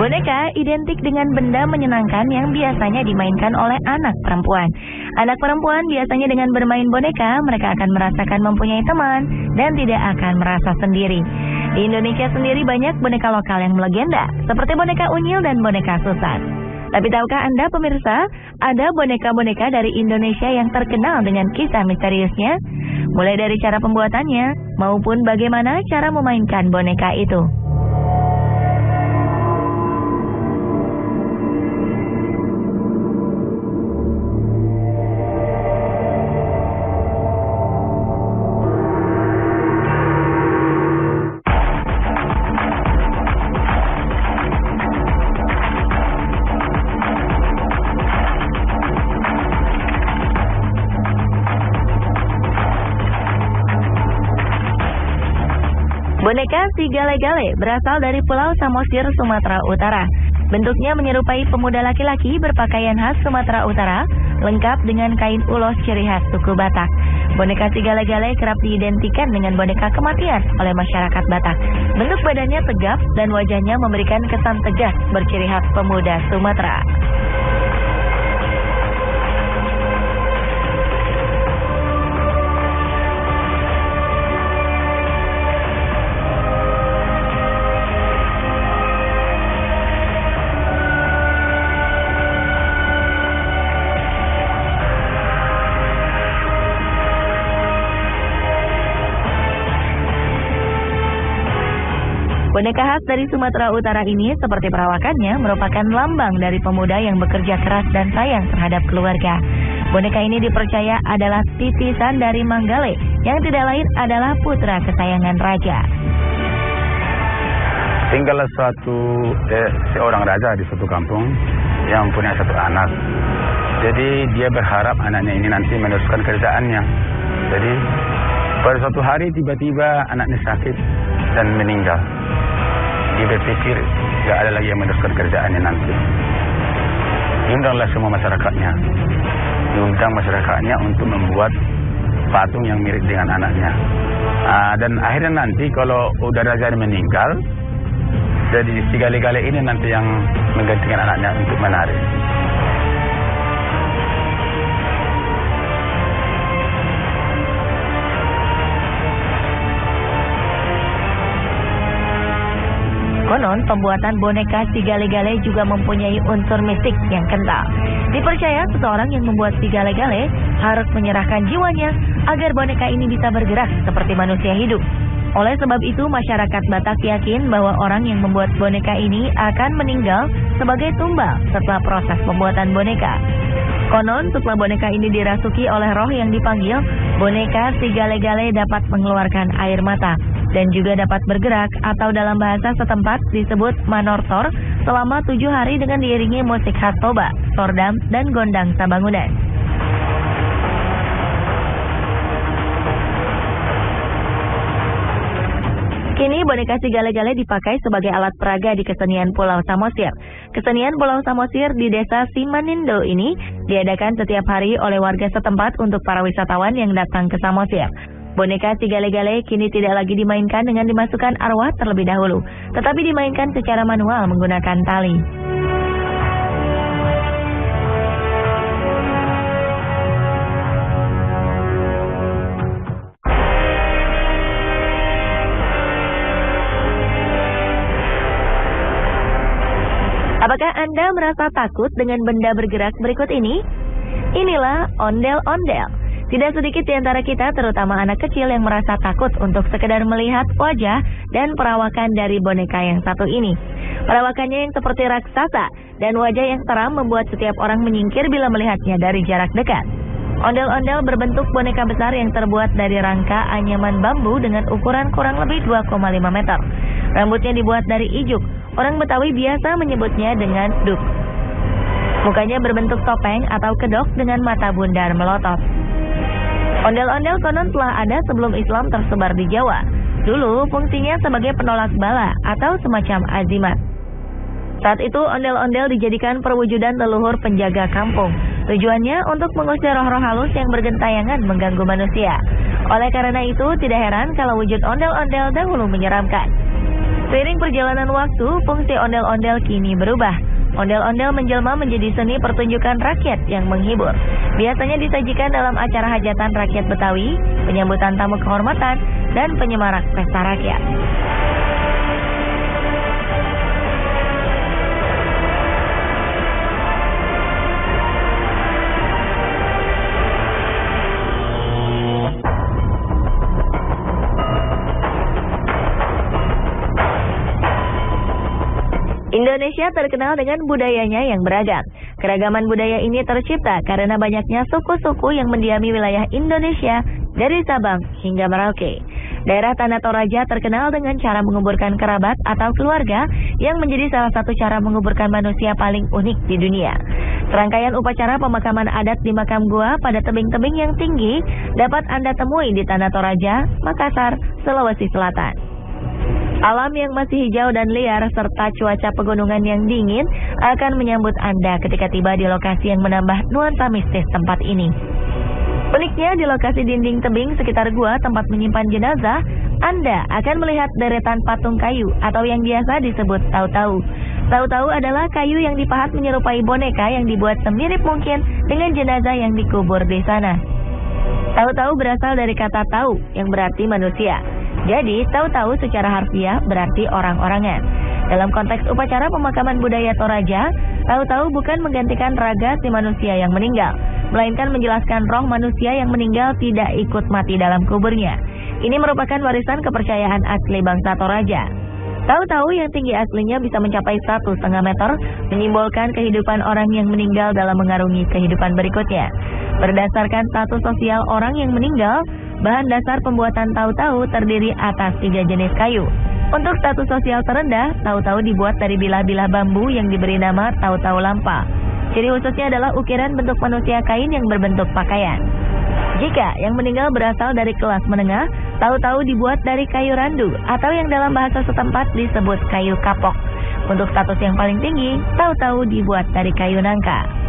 Boneka identik dengan benda menyenangkan yang biasanya dimainkan oleh anak perempuan. Anak perempuan biasanya dengan bermain boneka, mereka akan merasakan mempunyai teman dan tidak akan merasa sendiri. Di Indonesia sendiri banyak boneka lokal yang melegenda, seperti boneka unyil dan boneka Susan. Tapi tahukah Anda pemirsa, ada boneka-boneka dari Indonesia yang terkenal dengan kisah misteriusnya? Mulai dari cara pembuatannya, maupun bagaimana cara memainkan boneka itu. Boneka si Gale-Gale berasal dari Pulau Samosir, Sumatera Utara. Bentuknya menyerupai pemuda laki-laki berpakaian khas Sumatera Utara, lengkap dengan kain ulos ciri khas suku Batak. Boneka si Gale-Gale kerap diidentikan dengan boneka kematian oleh masyarakat Batak. Bentuk badannya tegap dan wajahnya memberikan kesan tegas berciri khas pemuda Sumatera. Boneka khas dari Sumatera Utara ini seperti perawakannya merupakan lambang dari pemuda yang bekerja keras dan sayang terhadap keluarga. Boneka ini dipercaya adalah titisan dari Manggale yang tidak lain adalah putra kesayangan raja. Tinggallah seorang raja di suatu kampung yang punya satu anak. Jadi dia berharap anaknya ini nanti meneruskan kerjaannya. Jadi pada suatu hari tiba-tiba anaknya sakit dan meninggal. Dia berpikir tidak ada lagi yang meneruskan kerjaannya nanti. Diundanglah semua masyarakatnya. Diundang masyarakatnya untuk membuat patung yang mirip dengan anaknya. Dan akhirnya nanti kalau udah raja meninggal, jadi si Gale-Gale ini nanti yang menggantikan anaknya untuk menari. Konon, pembuatan boneka si Gale-Gale juga mempunyai unsur mistik yang kental. Dipercaya seseorang yang membuat si Gale-Gale harus menyerahkan jiwanya agar boneka ini bisa bergerak seperti manusia hidup. Oleh sebab itu, masyarakat Batak yakin bahwa orang yang membuat boneka ini akan meninggal sebagai tumbal setelah proses pembuatan boneka. Konon, setelah boneka ini dirasuki oleh roh yang dipanggil, boneka si Gale-Gale dapat mengeluarkan air mata dan juga dapat bergerak atau dalam bahasa setempat disebut manortor selama 7 hari dengan diiringi musik khas toba, sordam, dan gondang sabangunan. Kini boneka si Gale-Gale dipakai sebagai alat peraga di kesenian Pulau Samosir. Kesenian Pulau Samosir di desa Simanindo ini diadakan setiap hari oleh warga setempat untuk para wisatawan yang datang ke Samosir. Boneka si Gale-Gale kini tidak lagi dimainkan dengan dimasukkan arwah terlebih dahulu, tetapi dimainkan secara manual menggunakan tali. Apakah Anda merasa takut dengan benda bergerak berikut ini? Inilah ondel-ondel. Tidak sedikit di antara kita, terutama anak kecil yang merasa takut untuk sekedar melihat wajah dan perawakan dari boneka yang satu ini. Perawakannya yang seperti raksasa dan wajah yang seram membuat setiap orang menyingkir bila melihatnya dari jarak dekat. Ondel-ondel berbentuk boneka besar yang terbuat dari rangka anyaman bambu dengan ukuran kurang lebih 2,5 meter. Rambutnya dibuat dari ijuk. Orang Betawi biasa menyebutnya dengan duk. Mukanya berbentuk topeng atau kedok dengan mata bundar melotot. Ondel-ondel konon telah ada sebelum Islam tersebar di Jawa. Dulu fungsinya sebagai penolak bala atau semacam azimat. Saat itu ondel-ondel dijadikan perwujudan leluhur penjaga kampung. Tujuannya untuk mengusir roh-roh halus yang bergentayangan mengganggu manusia. Oleh karena itu tidak heran kalau wujud ondel-ondel dahulu menyeramkan. Seiring perjalanan waktu, fungsi ondel-ondel kini berubah. Ondel-ondel menjelma menjadi seni pertunjukan rakyat yang menghibur. Biasanya disajikan dalam acara hajatan rakyat Betawi, penyambutan tamu kehormatan, dan penyemarak pesta rakyat. Indonesia terkenal dengan budayanya yang beragam. Keragaman budaya ini tercipta karena banyaknya suku-suku yang mendiami wilayah Indonesia dari Sabang hingga Merauke. Daerah Tanah Toraja terkenal dengan cara menguburkan kerabat atau keluarga yang menjadi salah satu cara menguburkan manusia paling unik di dunia. Serangkaian upacara pemakaman adat di makam gua pada tebing-tebing yang tinggi dapat Anda temui di Tanah Toraja, Makassar, Sulawesi Selatan. Alam yang masih hijau dan liar serta cuaca pegunungan yang dingin akan menyambut Anda ketika tiba di lokasi yang menambah nuansa mistis tempat ini. Uniknya di lokasi dinding tebing sekitar gua tempat menyimpan jenazah, Anda akan melihat deretan patung kayu atau yang biasa disebut tau-tau. Tau-tau adalah kayu yang dipahat menyerupai boneka yang dibuat semirip mungkin dengan jenazah yang dikubur di sana. Tau-tau berasal dari kata tau yang berarti manusia. Jadi, tau-tau secara harfiah berarti orang-orangan. Dalam konteks upacara pemakaman budaya Toraja, tau-tau bukan menggantikan raga si manusia yang meninggal, melainkan menjelaskan roh manusia yang meninggal tidak ikut mati dalam kuburnya. Ini merupakan warisan kepercayaan asli bangsa Toraja. Tau-tau yang tinggi aslinya bisa mencapai 1,5 meter, menyimbolkan kehidupan orang yang meninggal dalam mengarungi kehidupan berikutnya. Berdasarkan status sosial orang yang meninggal, bahan dasar pembuatan tau-tau terdiri atas 3 jenis kayu. Untuk status sosial terendah, tau-tau dibuat dari bilah-bilah bambu yang diberi nama tau-tau lampa. Ciri khususnya adalah ukiran bentuk manusia kain yang berbentuk pakaian. Jika yang meninggal berasal dari kelas menengah, tau-tau dibuat dari kayu randu atau yang dalam bahasa setempat disebut kayu kapok. Untuk status yang paling tinggi, tau-tau dibuat dari kayu nangka.